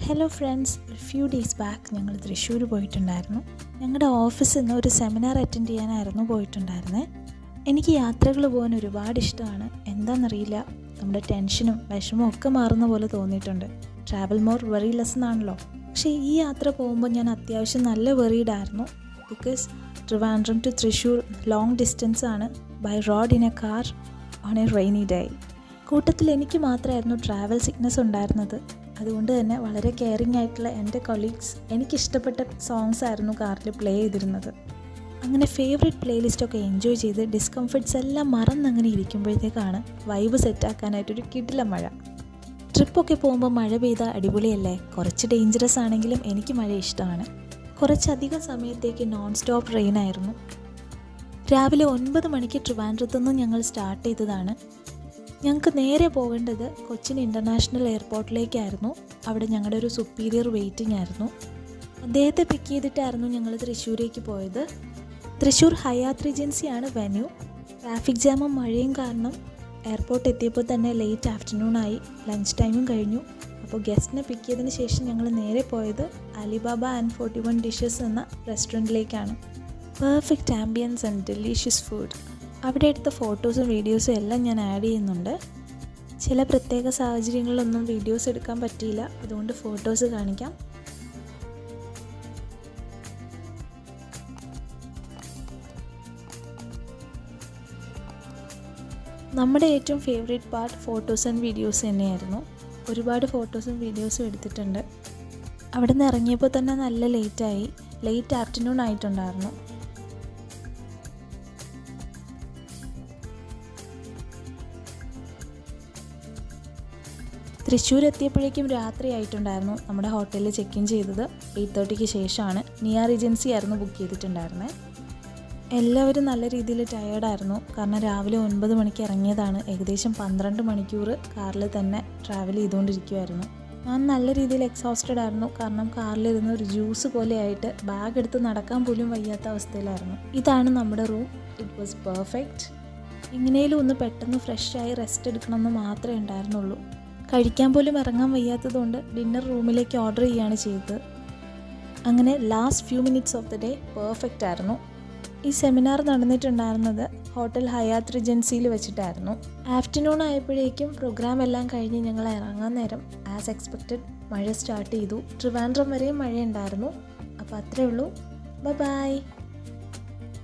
Hello friends, ഒരു few days back ഞങ്ങൾ തൃശ്ശൂർ പോയിട്ടുണ്ടായിരുന്നു. ഞങ്ങളുടെ ഓഫീസിൽ നിന്ന് ഒരു സെമിനാർ അറ്റൻഡ് ചെയ്യാനായിരുന്നു പോയിട്ടുണ്ടായിരുന്നത്. എനിക്ക് യാത്രകൾ പോകാൻ ഒരുപാട് ഇഷ്ടമാണ്. എന്താണെന്നറിയില്ല, നമ്മുടെ ടെൻഷനും വിഷമവും ഒക്കെ മാറുന്ന പോലെ തോന്നിയിട്ടുണ്ട്. ട്രാവൽ മോർ വെറി ലെസ് എന്നാണല്ലോ. പക്ഷേ ഈ യാത്ര പോകുമ്പോൾ ഞാൻ അത്യാവശ്യം നല്ല വെറീഡായിരുന്നു. Because Trivandrum to Thrissur long distance ആണ്, by road in a car on a rainy day. കൂട്ടത്തിൽ എനിക്ക് മാത്രമായിരുന്നു ട്രാവൽ സിക്നസ് ഉണ്ടായിരുന്നത്. അതുകൊണ്ട് തന്നെ വളരെ കെയറിങ് ആയിട്ടുള്ള എൻ്റെ കൊളീഗ്സ് എനിക്കിഷ്ടപ്പെട്ട സോങ്സ് ആയിരുന്നു കാറിൽ പ്ലേ ചെയ്തിരുന്നത്. അങ്ങനെ ഫേവറേറ്റ് പ്ലേലിസ്റ്റൊക്കെ എൻജോയ് ചെയ്ത് ഡിസ്കംഫർട്ട്സ് എല്ലാം മറന്നങ്ങനെ ഇരിക്കുമ്പോഴത്തേക്കാണ് വൈബ് സെറ്റാക്കാനായിട്ടൊരു കിടില മഴ. ട്രിപ്പൊക്കെ പോകുമ്പോൾ മഴ പെയ്താൽ അടിപൊളിയല്ലേ. കുറച്ച് ഡേഞ്ചറസ് ആണെങ്കിലും എനിക്ക് മഴ ഇഷ്ടമാണ്. കുറച്ചധികം സമയത്തേക്ക് നോൺ സ്റ്റോപ്പ് റെയിനായിരുന്നു. രാവിലെ 9 മണിക്ക് ട്രിവാൻഡ്രത്തുനിന്ന് ഞങ്ങൾ സ്റ്റാർട്ട് ചെയ്തതാണ്. ഞങ്ങൾക്ക് നേരെ പോകേണ്ടത് കൊച്ചിൻ ഇൻ്റർനാഷണൽ എയർപോർട്ടിലേക്കായിരുന്നു. അവിടെ ഞങ്ങളുടെ ഒരു സുപ്പീരിയർ വെയിറ്റിംഗ് ആയിരുന്നു. അദ്ദേഹത്തെ പിക്ക് ചെയ്തിട്ടായിരുന്നു ഞങ്ങൾ തൃശ്ശൂരേക്ക് പോയത്. തൃശ്ശൂർ ഹയാത്ത് റിജൻസിയാണ് വെന്യൂ. ട്രാഫിക് ജാമും മഴയും കാരണം എയർപോർട്ട് എത്തിയപ്പോൾ തന്നെ ലേറ്റ് ആഫ്റ്റർനൂണായി, ലഞ്ച് ടൈമും കഴിഞ്ഞു. അപ്പോൾ ഗസ്റ്റിനെ പിക്ക് ചെയ്തതിന് ശേഷം ഞങ്ങൾ നേരെ പോയത് അലിബാബ ആൻഡ് 41 ഡിഷസ് എന്ന റെസ്റ്റോറൻറ്റിലേക്കാണ്. Perfect ambience and delicious food. അവിടെ എടുത്ത ഫോട്ടോസും വീഡിയോസും എല്ലാം ഞാൻ ആഡ് ചെയ്യുന്നുണ്ട്. ചില പ്രത്യേക സാഹചര്യങ്ങളിലൊന്നും വീഡിയോസ് എടുക്കാൻ പറ്റിയില്ല, അതുകൊണ്ട് ഫോട്ടോസ് കാണിക്കാം. നമ്മുടെ ഏറ്റവും favourite part photos and videos തന്നെയായിരുന്നു. ഒരുപാട് ഫോട്ടോസും വീഡിയോസും എടുത്തിട്ടുണ്ട്. അവിടെ നിന്ന് ഇറങ്ങിയപ്പോൾ തന്നെ നല്ല ലേറ്റ് ആഫ്റ്റർനൂൺ ആയിട്ടുണ്ടായിരുന്നു. തൃശ്ശൂർ എത്തിയപ്പോഴേക്കും രാത്രി ആയിട്ടുണ്ടായിരുന്നു. നമ്മുടെ ഹോട്ടലിൽ ചെക്ക് ഇൻ ചെയ്തത് 8:30 ശേഷമാണ്. നിയ റിജൻസി ആയിരുന്നു ബുക്ക് ചെയ്തിട്ടുണ്ടായിരുന്നത്. എല്ലാവരും നല്ല രീതിയിൽ ടയേർഡായിരുന്നു. കാരണം രാവിലെ 9 മണിക്ക് ഇറങ്ങിയതാണ്. ഏകദേശം 12 മണിക്കൂർ കാറിൽ തന്നെ ട്രാവൽ ചെയ്തുകൊണ്ടിരിക്കുമായിരുന്നു. ഞാൻ നല്ല രീതിയിൽ എക്സോസ്റ്റഡ് ആയിരുന്നു. കാരണം കാറിലിരുന്ന് ഒരു ജ്യൂസ് പോലെയായിട്ട് ബാഗ് എടുത്ത് നടക്കാൻ പോലും വയ്യാത്ത അവസ്ഥയിലായിരുന്നു. ഇതാണ് നമ്മുടെ റൂം. It was perfect. എങ്ങനെയും ഒന്ന് പെട്ടെന്ന് ഫ്രഷായി റെസ്റ്റ് എടുക്കണമെന്ന് മാത്രമേ ഉണ്ടായിരുന്നുള്ളൂ. കഴിക്കാൻ പോലും ഇറങ്ങാൻ വയ്യാത്തതുകൊണ്ട് ഡിന്നർ റൂമിലേക്ക് ഓർഡർ ചെയ്യുകയാണ് ചെയ്തത്. അങ്ങനെ last few minutes of the day perfect ആയിരുന്നു. ഈ സെമിനാർ നടന്നിട്ടുണ്ടായിരുന്നത് ഹോട്ടൽ ഹയാത്ത് റിജൻസിയിൽ വെച്ചിട്ടായിരുന്നു. ആഫ്റ്റർനൂൺ ആയപ്പോഴേക്കും പ്രോഗ്രാം എല്ലാം കഴിഞ്ഞ് ഞങ്ങൾ ഇറങ്ങാൻ നേരം ആസ് എക്സ്പെക്റ്റഡ് മഴ സ്റ്റാർട്ട് ചെയ്തു. ട്രിവാൻഡ്രം വരെയും മഴയുണ്ടായിരുന്നു. അപ്പോൾ അത്രയേ ഉള്ളൂ. ബൈ.